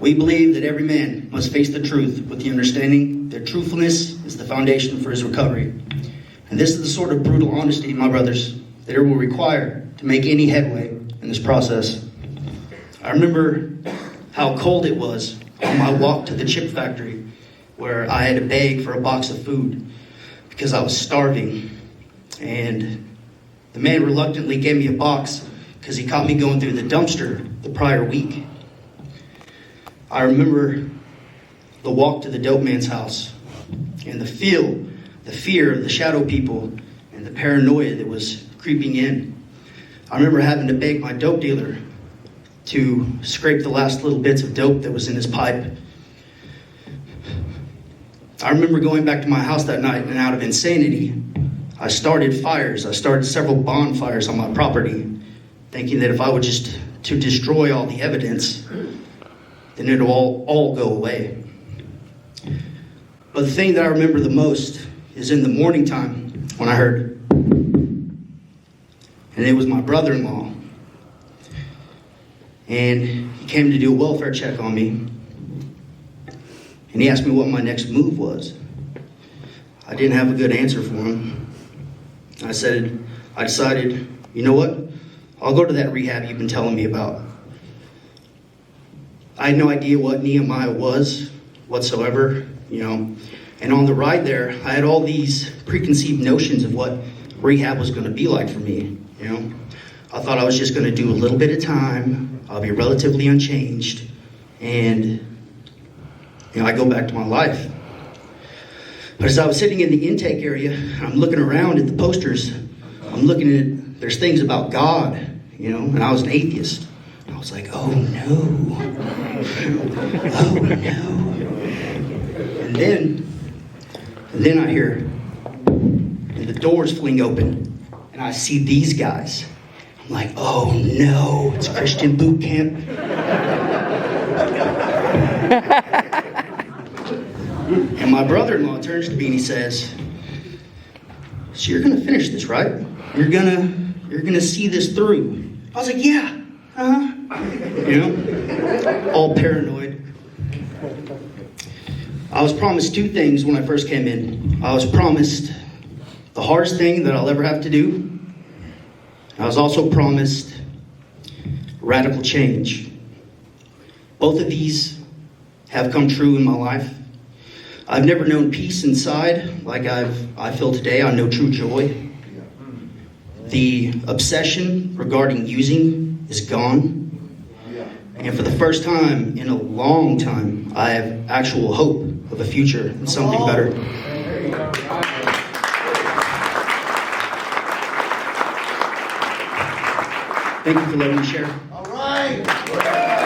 We believe that every man must face the truth with the understanding that truthfulness is the foundation for his recovery. And this is the sort of brutal honesty, my brothers, that it will require to make any headway in this process. I remember how cold it was on my walk to the chip factory, where I had to beg for a box of food because I was starving. And the man reluctantly gave me a box because he caught me going through the dumpster the prior week. I remember the walk to the dope man's house and the fear of the shadow people and the paranoia that was creeping in. I remember having to beg my dope dealer to scrape the last little bits of dope that was in his pipe. I remember going back to my house that night, and out of insanity, I started fires. I started several bonfires on my property, thinking that if I would just to destroy all the evidence, then it'll all go away. But the thing that I remember the most is in the morning time when I heard, and it was my brother-in-law. And he came to do a welfare check on me. And he asked me what my next move was. I didn't have a good answer for him. I decided, you know what? I'll go to that rehab you've been telling me about. I had no idea what Nehemiah was whatsoever, And on the ride there, I had all these preconceived notions of what rehab was going to be like for me, I thought I was just going to do a little bit of time. I'll be relatively unchanged. And, I go back to my life. But as I was sitting in the intake area, I'm looking around at the posters. I'm looking at, there's things about God, and I was an atheist. I was like, oh no. Oh no. And then I hear, and the doors fling open, and I see these guys. I'm like, oh no, it's Christian boot camp. And my brother-in-law turns to me and he says, so you're going to finish this, right? You're gonna see this through. I was like, yeah, all paranoid. I was promised two things when I first came in. I was promised the hardest thing that I'll ever have to do. I was also promised radical change. Both of these have come true in my life. I've never known peace inside like I feel today. I know true joy. The obsession regarding using is gone. And for the first time in a long time, I have actual hope of a future and something better. Thank you for letting me share. All right.